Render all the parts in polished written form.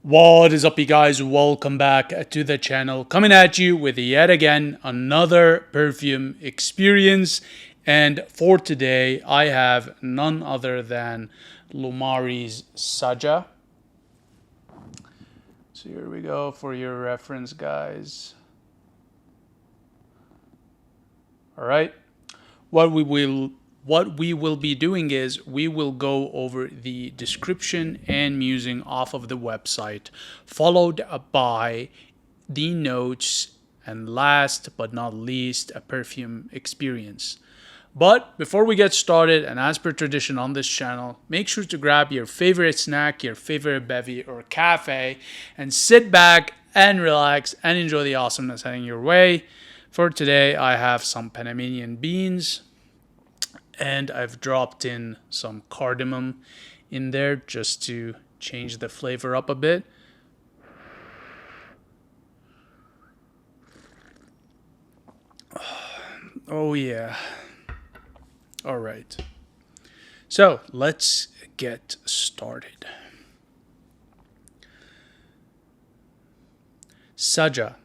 What is up, you guys? Welcome back to the channel. Coming at you with yet again another perfume experience. And for today, I have none other than Loumari I Saja. So here we go for your reference, guys. All right. What we will be doing is we will go over the description and musing off of the website, followed by the notes, and last but not least, a perfume experience. But before we get started, and as per tradition on this channel, make sure to grab your favorite snack, your favorite bevy or cafe, and sit back and relax and enjoy the awesomeness heading your way. For today, I have some Panamanian beans, and I've dropped in some cardamom in there just to change the flavor up a bit. Oh yeah. All right. So let's get started. Saja.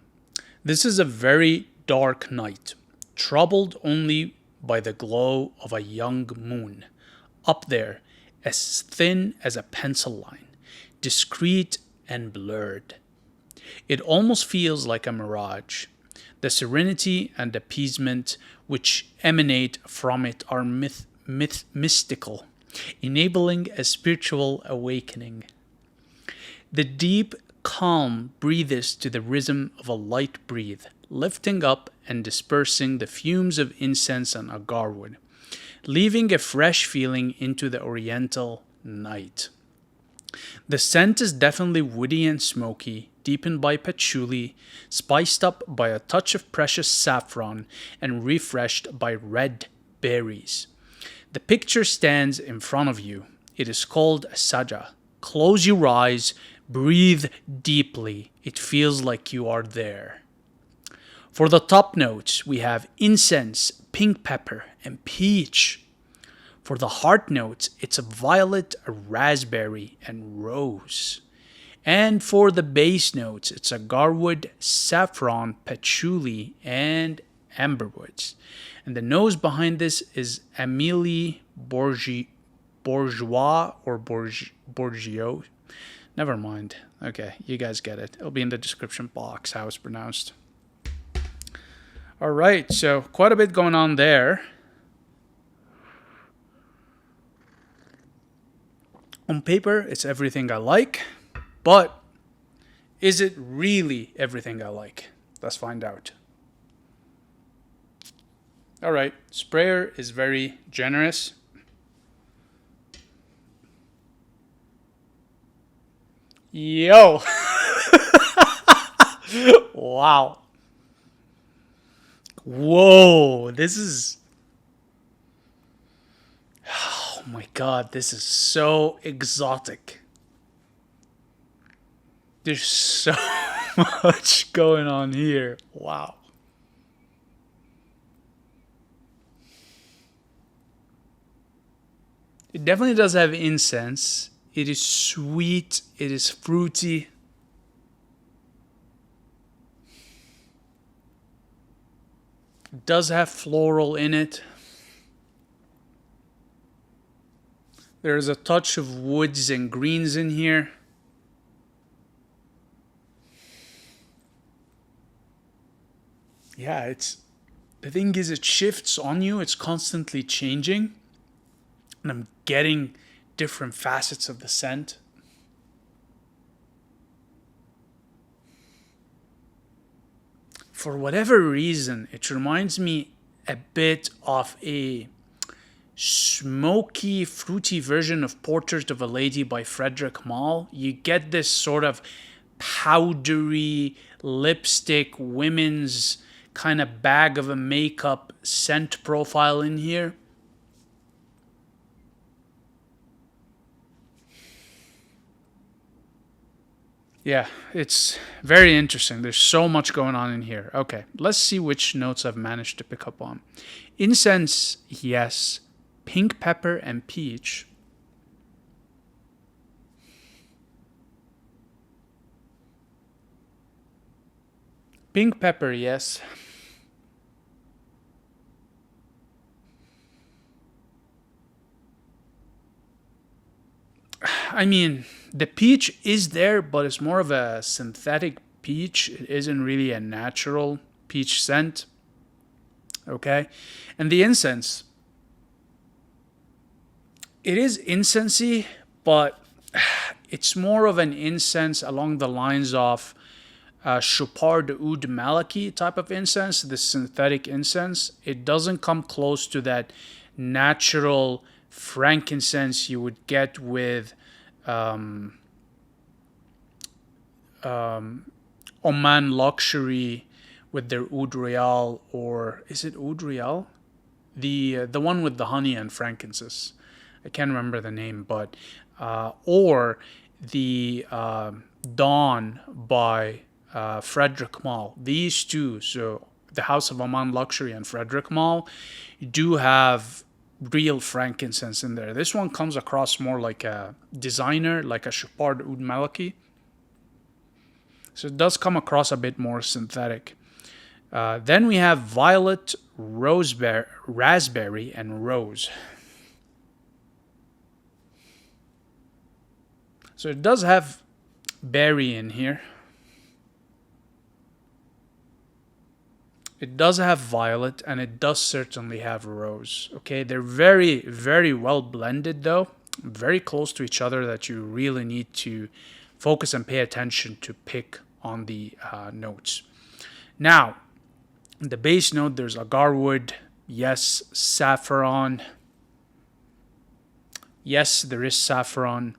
This is a very dark night, troubled only by the glow of a young moon. Up there, as thin as a pencil line, discreet and blurred. It almost feels like a mirage. The serenity and appeasement which emanate from it are mystical, enabling a spiritual awakening. The deep calm breathes to the rhythm of a light breeze, lifting up and dispersing the fumes of incense and agarwood, leaving a fresh feeling into the oriental night. The scent is definitely woody and smoky, deepened by patchouli, spiced up by a touch of precious saffron, and refreshed by red berries. The picture stands in front of you. It is called Saja. Close your eyes, breathe deeply. It feels like you are there. For the top notes, we have incense, pink pepper, and peach. For the heart notes, it's a violet, a raspberry, and rose. And for the base notes, it's Agarwood, saffron, patchouli, and amberwoods. And the nose behind this is Amelie bourgeois or bourgeois. Never mind. Okay, you guys get it. It'll be in the description box how it's pronounced. All right, so quite a bit going on there. On paper, it's everything I like, but is it really everything I like? Let's find out. All right, sprayer is very generous. Yo! Wow. Whoa, this is... Oh my god, this is so exotic. There's so much going on here. Wow. It definitely does have incense. It is sweet. It is fruity. It does have floral in it. There's a touch of woods and greens in here. Yeah, the thing is, it shifts on you. It's constantly changing. And I'm getting different facets of the scent. For whatever reason, it reminds me a bit of a smoky, fruity version of Portrait of a Lady by Frederick Malle. You get this sort of powdery lipstick, women's kind of bag of a makeup scent profile in here. Yeah, it's very interesting. There's so much going on in here. Okay, let's see which notes I've managed to pick up on. Incense, yes. Pink pepper and peach. Pink pepper, yes. I mean, the peach is there, but it's more of a synthetic peach. It isn't really a natural peach scent. Okay. And the incense, it is incensey, but it's more of an incense along the lines of Chopard Oud Malaki type of incense, the synthetic incense. It doesn't come close to that natural frankincense you would get with um, Oman Luxury with their Oud Royal, or is it Oud Royal? The one with the honey and frankincense. I can't remember the name, but or the Dawn by Frederick Mall. These two, so the House of Aman Luxury and Frederick Mall, do have real frankincense in there. This one comes across more like a designer, like a Chopard Oud Malaki. So it does come across a bit more synthetic. Then we have violet, raspberry, and rose. So it does have berry in here. It does have violet, and it does certainly have rose. Okay, they're very, very well blended though. Very close to each other that you really need to focus and pay attention to pick on the notes. Now, the base note, there's Agarwood, yes, saffron. Yes, there is saffron.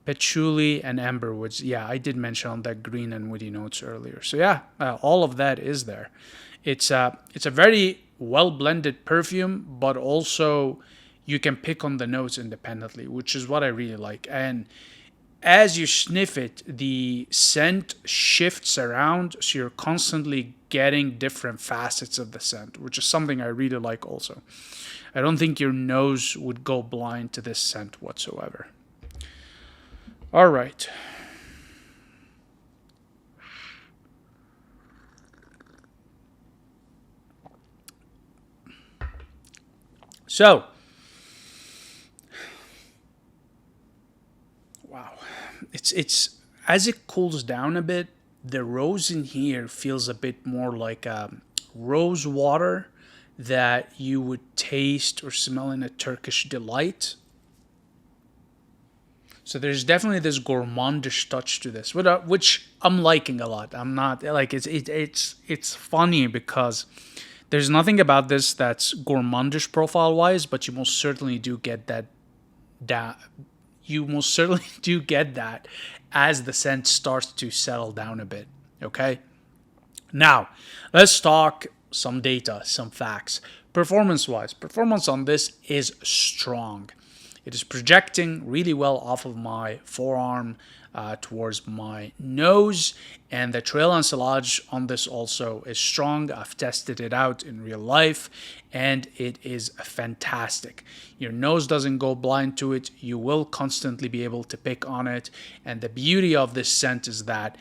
Patchouli and amber woods. Yeah, I did mention on that green and woody notes earlier. So yeah, all of that is there. It's a very well blended perfume, but also you can pick on the notes independently, which is what I really like. And as you sniff it, the scent shifts around, so you're constantly getting different facets of the scent, which is something I really like also. I don't think your nose would go blind to this scent whatsoever. All right. So, wow. It's as it cools down a bit, the rose in here feels a bit more like rose water that you would taste or smell in a Turkish delight. So there's definitely this gourmandish touch to this, which I'm liking a lot. I'm not like it's funny because there's nothing about this that's gourmandish profile wise, but you most certainly do get that you most certainly do get that as the scent starts to settle down a bit. Okay, now let's talk some data, some facts. Performance wise, performance on this is strong. It is projecting really well off of my forearm towards my nose, and the trail ensilage on this also is strong. I've tested it out in real life, and it is fantastic. Your nose doesn't go blind to it. You will constantly be able to pick on it, and the beauty of this scent is that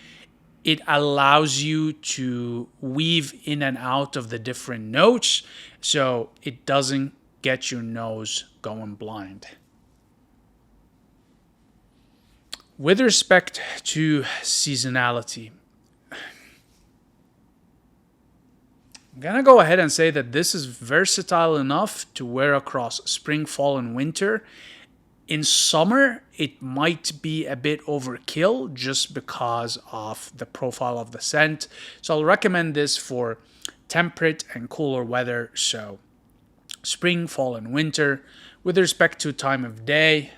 it allows you to weave in and out of the different notes, so it doesn't get your nose going blind. With respect to seasonality, I'm going to go ahead and say that this is versatile enough to wear across spring, fall, and winter. In summer, it might be a bit overkill just because of the profile of the scent. So I'll recommend this for temperate and cooler weather. So spring, fall, and winter. With respect to time of day,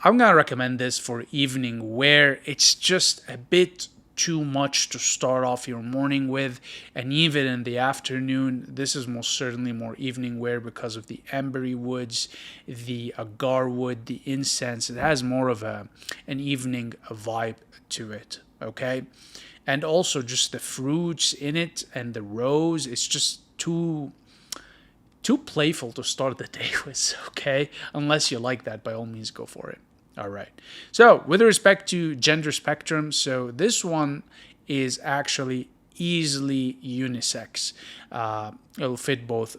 I'm going to recommend this for evening wear. It's just a bit too much to start off your morning with, and even in the afternoon. This is most certainly more evening wear because of the ambery woods, the agarwood, the incense. It has more of an evening vibe to it, okay? And also just the fruits in it and the rose. It's just too playful to start the day with, okay? Unless you like that, by all means, go for it. All right. So with respect to gender spectrum, so this one is actually easily unisex. It'll fit both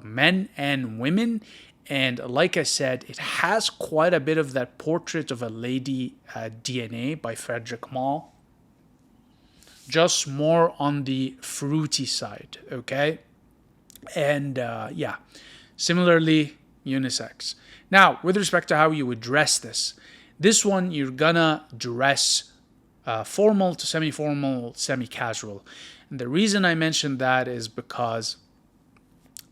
men and women. And like I said, it has quite a bit of that portrait of a lady DNA by Frederick Malle, just more on the fruity side, okay? And yeah, similarly, unisex. Now, with respect to how you would dress this one you're gonna dress formal to semi-formal, semi-casual. And the reason I mentioned that is because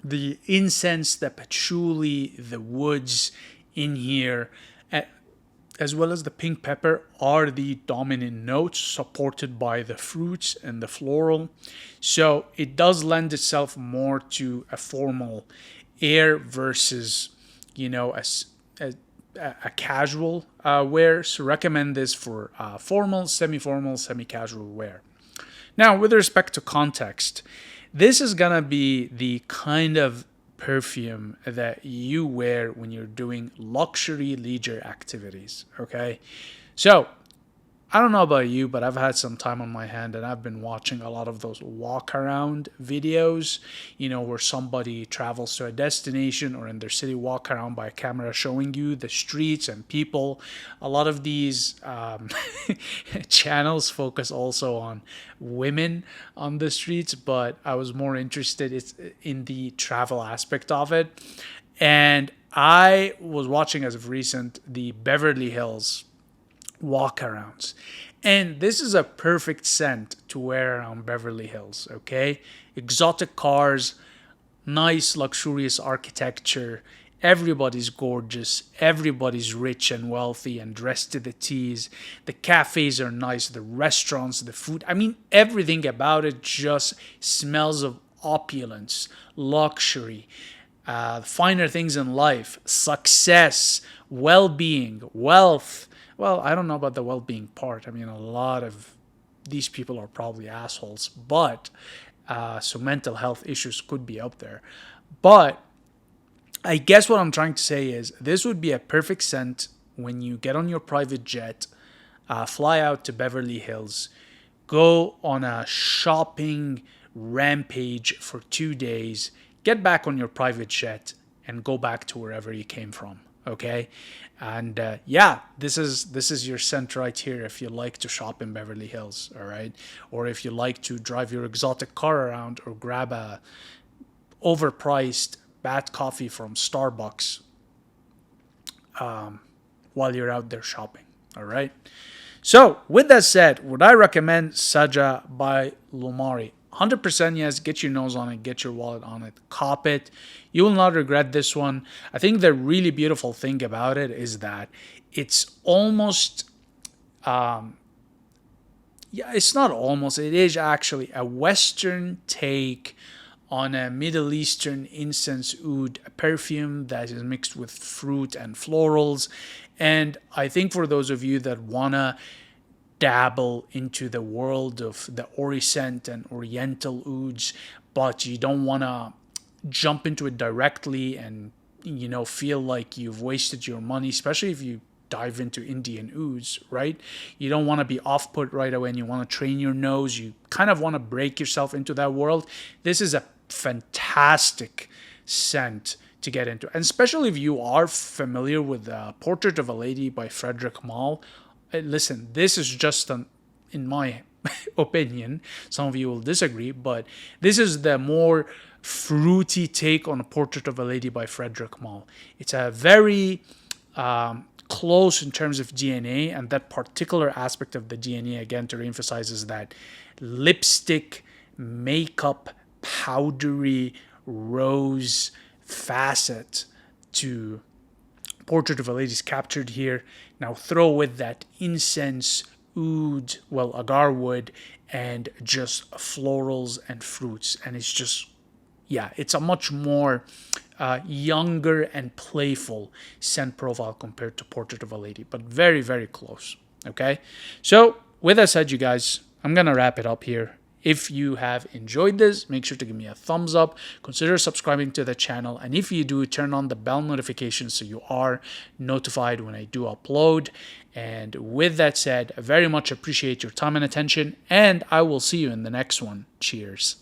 the incense, the patchouli, the woods in here, as well as the pink pepper, are the dominant notes, supported by the fruits and the floral. So it does lend itself more to a formal air versus, a casual wear. So recommend this for formal, semi-formal, semi-casual wear. Now, with respect to context, this is gonna be the kind of perfume that you wear when you're doing luxury leisure activities, okay? So I don't know about you, but I've had some time on my hand and I've been watching a lot of those walk around videos, where somebody travels to a destination or in their city, walk around by a camera showing you the streets and people. A lot of these channels focus also on women on the streets, but I was more interested in the travel aspect of it. And I was watching as of recent the Beverly Hills walkarounds. And this is a perfect scent to wear around Beverly Hills, okay? Exotic cars, nice luxurious architecture, everybody's gorgeous, everybody's rich and wealthy and dressed to the T's. The cafes are nice, the restaurants, the food. I mean, everything about it just smells of opulence, luxury, finer things in life, success, well-being, wealth. Well, I don't know about the well-being part. I mean, a lot of these people are probably assholes, but so mental health issues could be up there. But I guess what I'm trying to say is this would be a perfect scent when you get on your private jet, fly out to Beverly Hills, go on a shopping rampage for 2 days, get back on your private jet, and go back to wherever you came from. Okay, and yeah, this is your scent right here if you like to shop in Beverly Hills. All right, or if you like to drive your exotic car around or grab a overpriced bad coffee from Starbucks while you're out there shopping. All right. So with that said, would I recommend Saja by Loumari? 100% yes. Get your nose on it. Get your wallet on it. Cop it. You will not regret this one. I think the really beautiful thing about it is that it's almost, it's not almost. It is actually a Western take on a Middle Eastern incense oud, a perfume that is mixed with fruit and florals. And I think for those of you that wanna dabble into the world of the Ori scent and Oriental ouds, but you don't want to jump into it directly and feel like you've wasted your money, especially if you dive into Indian ouds, right? You don't want to be off put right away and you want to train your nose. You kind of want to break yourself into that world. This is a fantastic scent to get into, and especially if you are familiar with Portrait of a Lady by Frederick Malle. Listen, this is just in my opinion, some of you will disagree, but this is the more fruity take on A Portrait of a Lady by Frederick Malle. It's a very close in terms of DNA, and that particular aspect of the DNA, again, to reemphasize, is that lipstick, makeup, powdery, rose facet to Portrait of a Lady is captured here. Now throw with that incense, oud, agarwood, and just florals and fruits. And it's just, yeah, it's a much more younger and playful scent profile compared to Portrait of a Lady, but very, very close. Okay? So with that said, you guys, I'm going to wrap it up here. If you have enjoyed this, make sure to give me a thumbs up. Consider subscribing to the channel. And if you do, turn on the bell notifications so you are notified when I do upload. And with that said, I very much appreciate your time and attention. And I will see you in the next one. Cheers.